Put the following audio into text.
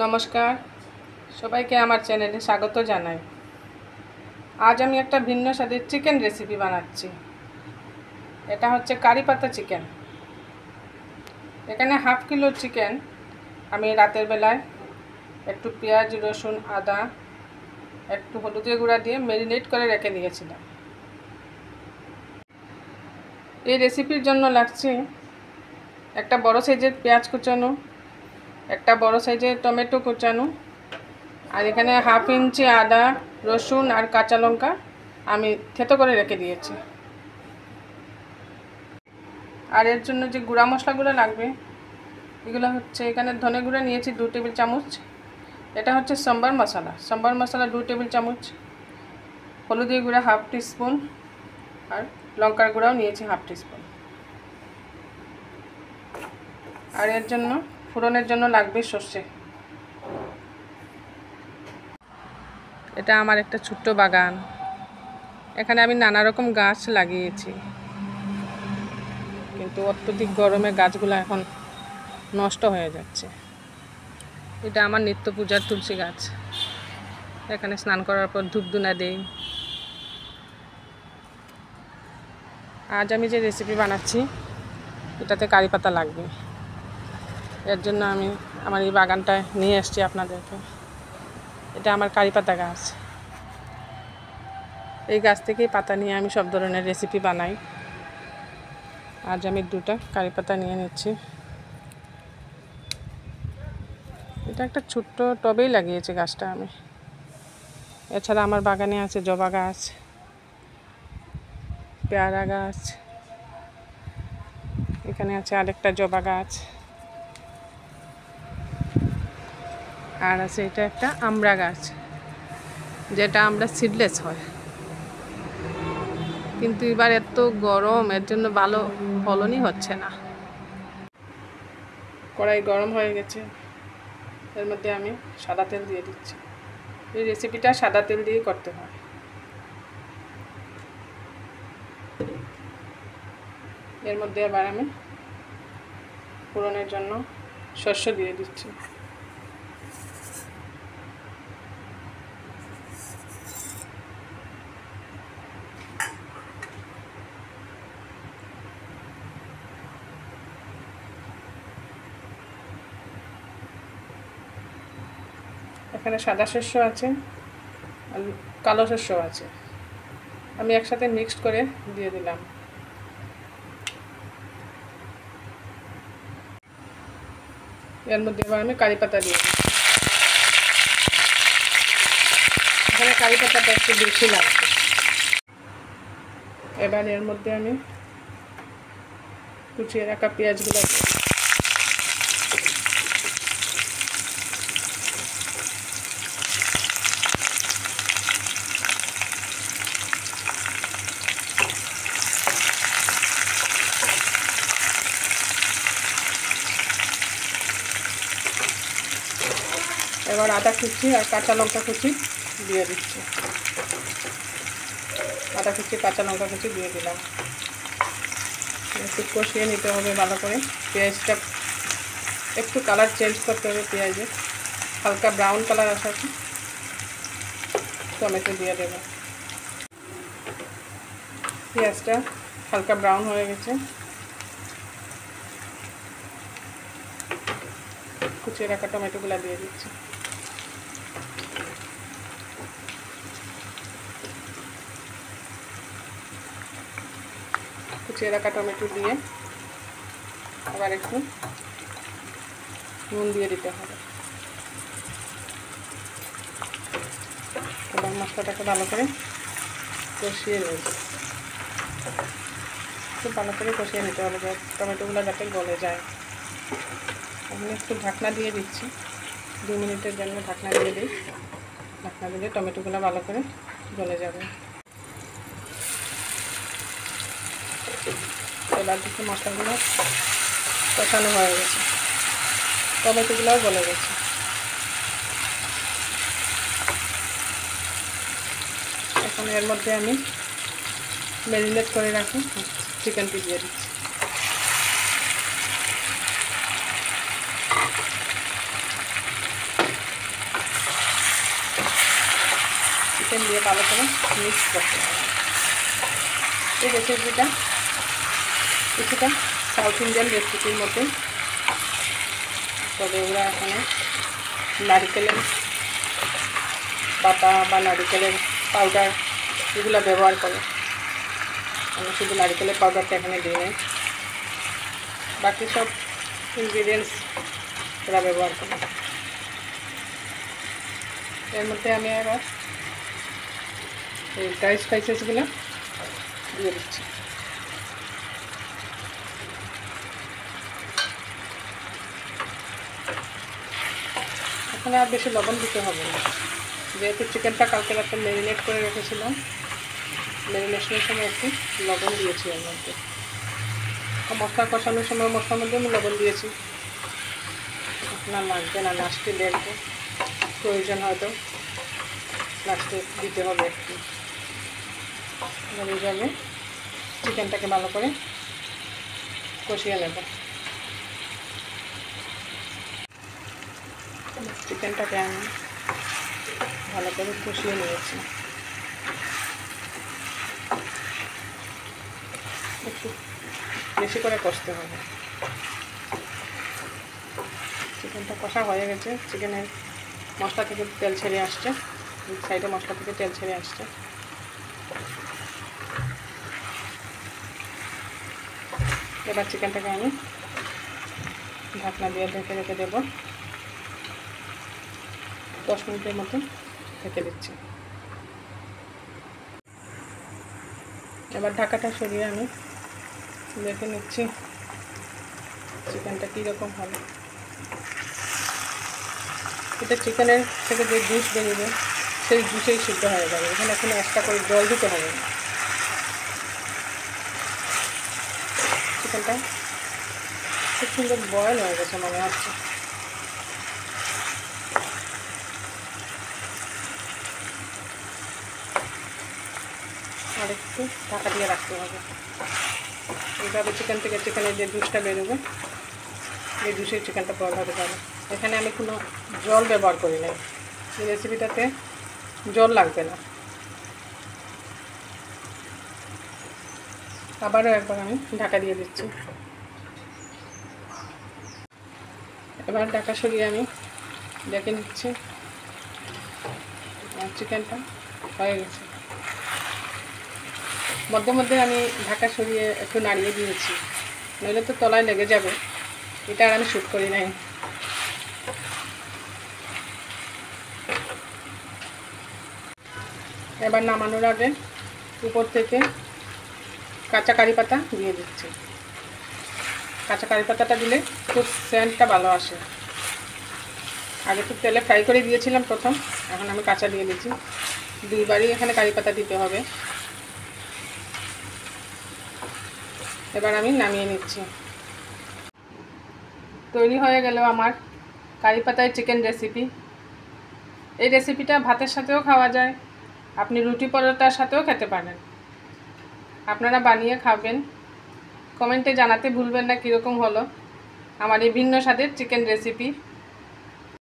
নমস্কার, সবাইকে আমার চ্যানেলে স্বাগত জানাই। আজ আমি একটা ভিন্ন স্বাদের চিকেন রেসিপি বানাচ্ছি। এটা হচ্ছে কারি পাতা চিকেন। এখানে হাফ কিলো চিকেন আমি রাতের বেলায় একটু পেঁয়াজ, রসুন, আদা, একটু হলুদের গুঁড়া দিয়ে ম্যারিনেট করে রেখে দিয়েছিলাম। এই রেসিপির জন্য লাগছে একটা বড় সাইজের পেঁয়াজ কুচানো, একটা বড় সাইজের টমেটো কুচানো, আর এখানে হাফ ইঞ্চি আদা, রসুন আর কাঁচা লঙ্কা আমি থেতো করে রেখে দিয়েছি। আর এর জন্য যে গুঁড়া মশলাগুলো লাগবে এগুলো হচ্ছে, এখানে ধনে গুঁড়া নিয়েছি 2 টেবিল চামচ, এটা হচ্ছে সম্বার মশলা 2 টেবিল চামচ, হলুদের গুঁড়া হাফ টিস্পুন, আর লঙ্কার গুঁড়াও নিয়েছি হাফ টিস্পুন। আর এর জন্য ফোড়নের জন্য লাগবে সর্ষে। এটা আমার একটা ছোট্ট বাগান, এখানে আমি নানা রকম গাছ লাগিয়েছি, কিন্তু অত্যধিক গরমে গাছগুলো এখন নষ্ট হয়ে যাচ্ছে। এটা আমার নিত্য পূজার তুলসী গাছ, এখানে স্নান করার পর ধূপধুনা দেই। আজ আমি যে রেসিপি বানাচ্ছি এটাতে কারি পাতা লাগবে, এর জন্য আমি আমার এই বাগানটায় নিয়ে এসেছি আপনাদেরকে। এটা আমার কারি পাতা গাছ, এই গাছ থেকেই পাতা নিয়ে আমি সব ধরনের রেসিপি বানাই। আজ আমি 2টা কারি পাতা নিয়ে নিচ্ছি। এটা একটা ছোট্ট টবেই লাগিয়েছি গাছটা আমি। এছাড়া আমার বাগানে আছে জবা গাছ, পেয়ারা গাছ, এখানে আছে আরেকটা জবা গাছ, আর আছে এটা একটা আমড়া গাছ, যেটা আমরা সিডলেস হয়, কিন্তু এবার এত গরম, এর জন্য ভালো ফলনই হচ্ছে না। কড়াই গরম হয়ে গেছে, এর মধ্যে আমি সাদা তেল দিয়ে দিচ্ছি। এই রেসিপিটা সাদা তেল দিয়ে করতে হয়। এর মধ্যে আবার আমি ফোড়নের জন্য সর্ষে দিয়ে দিচ্ছি। এখানে সাদা শস্য আছে আর কালো শস্য আছে, আমি একসাথে মিক্সড করে দিয়ে দিলাম। এর মধ্যে এবার আমি কারি পাতা দিয়ে দিই। এখানে কারি পাতাটা একটু বেশি লাগবে। এবার এর মধ্যে আমি কুচিয়ে রাখা পেঁয়াজগুলো দিই। এবার আদা কুচি আর কাঁচা লঙ্কা কুচি দিয়ে দিচ্ছি। আদা কুচি, কাঁচা লঙ্কা কুচি দিয়ে দিলাম। একটু কষিয়ে নিতে হবে ভালো করে। পেঁয়াজটা একটু কালার চেঞ্জ করতে হবে, পেঁয়াজে হালকা ব্রাউন কালার আসাতে টমেটো দিয়ে দেবো। পেঁয়াজটা হালকা ব্রাউন হয়ে গেছে, কুচিয়ে রাখা টমেটোগুলো দিয়ে দিচ্ছি। কুচিয়ে রাখা টমেটো দিয়ে আবার একটু নুন দিয়ে দিতে হবে। এবার মশলাটাকে ভালো করে কষিয়ে নেব। খুব ভালো করে কষিয়ে নিতে হবে টমেটোগুলো যাতে গলে যায়। আমি একটু ঢাকনা দিয়ে দিচ্ছি, 2 মিনিটের জন্য ঢাকনা দিয়ে দিই। ঢাকনা দিলে টমেটোগুলো ভালো করে গলে যাবে। এবার দেখি মশলাগুলো কষানো হয়ে গেছে, টমেটোগুলোও গলে গেছে। এখন এর মধ্যে আমি ম্যারিনেট করে রাখি চিকেনটি দিয়ে দিচ্ছি। চিকেন দিয়ে ভালো করে মিক্স করতে হবে। এই রেসিপিটা কিছুটা সাউথ ইন্ডিয়ান রেসিপির মতোই, তবে ওরা এখানে নারকেলের বাটা বা নারকেলের পাউডার এগুলো ব্যবহার করে। আমি শুধু নারকেলের পাউডারটা এখানে দিই নাই, বাকি সব ইনগ্রিডিয়েন্টস ওরা ব্যবহার করে। এর মধ্যে আমি এবার এই ড্রাই স্পাইসেসগুলো দিয়ে দিচ্ছি। এখানে আর বেশি লবণ দিতে হবে না, যেহেতু চিকেনটা কালকে রাতে ম্যারিনেট করে রেখেছিলাম, ম্যারিনেশনের সময় একটু লবণ দিয়েছি এর মধ্যে। মশলা কষানোর সময় মশলার মধ্যে আমি লবণ দিয়েছি। আপনার লাগবে না, লাস্টে দেখবো প্রয়োজন হয়তো লাস্টে দিতে হবে একটু। এইভাবে চিকেনটাকে ভালো করে কষিয়ে নেব। চিকেনটাকে আমি ভালো করে কষিয়ে নিয়েছি। একটু বেশি করে কষতে হবে। চিকেনটা কষা হয়ে গেছে, চিকেনের মশলা থেকে তেল ছেড়ে আসছে, সাইডে মশলা থেকে তেল ছেড়ে আসছে। এবার চিকেনটাকে আমি ঢাকনা দিয়ে ঢেকে রেখে দেবো, 10 মিনিটের মতো ঢেকে দিচ্ছি। এবার ঢাকাটা সরিয়ে আমি দেখে নিচ্ছি চিকেনটা কীরকম হবে। এটা চিকেনের থেকে যে জুস বেরোবে সেই জুসেই সিদ্ধ হয়ে যাবে, এখানে কোনো এক্সট্রা করে জল দিতে হবে না। চিকেনটা খুব সুন্দর বয়েল হয়ে গেছে মনে হচ্ছে। আর একটু ঢাকা দিয়ে রাখতে হবে। এইভাবে চিকেন থেকে চিকেনের যে জুসটা বেরোবে এই জুসের চিকেনটা বয়েল হতে পারে। এখানে আমি কোনো জল ব্যবহার করি নাই, এই রেসিপিটাতে জল লাগবে না। আবারও একবার আমি ঢাকা দিয়ে দিচ্ছি। এবার ঢাকা সরিয়ে আমি দেখে নিচ্ছি চিকেনটা হয়ে গেছে। মধ্যে মধ্যে আমি ঢাকা সরিয়ে একটু নাড়িয়ে দিয়েছি, নইলে তো তলায় লেগে যাবে। এটা আর আমি শ্যুট করি নাই। এবার নামানোর আগে উপর থেকে কাঁচা কারি পাতা দিয়ে দিচ্ছি। কাঁচা কারি পাতাটা দিলে খুব সেন্টটা ভালো আসে। আগে তো তেলে ফ্রাই করে দিয়েছিলাম প্রথম, এখন আমি কাঁচা দিয়ে দিচ্ছি। দুইবারই এখানে কারি পাতা দিতে হবে। এবার আমি নামিয়ে নিচ্ছি। তৈরি হয়ে গেল আমার কারি পাতায় চিকেন রেসিপি। এই রেসিপিটা ভাতের সাথেও খাওয়া যায়, আপনি রুটি পরোটার সাথেও খেতে পারেন। আপনারা বানিয়ে খাবেন, কমেন্টে জানাতে ভুলবেন না কীরকম হলো আমার এই ভিন্ন স্বাদের চিকেন রেসিপি।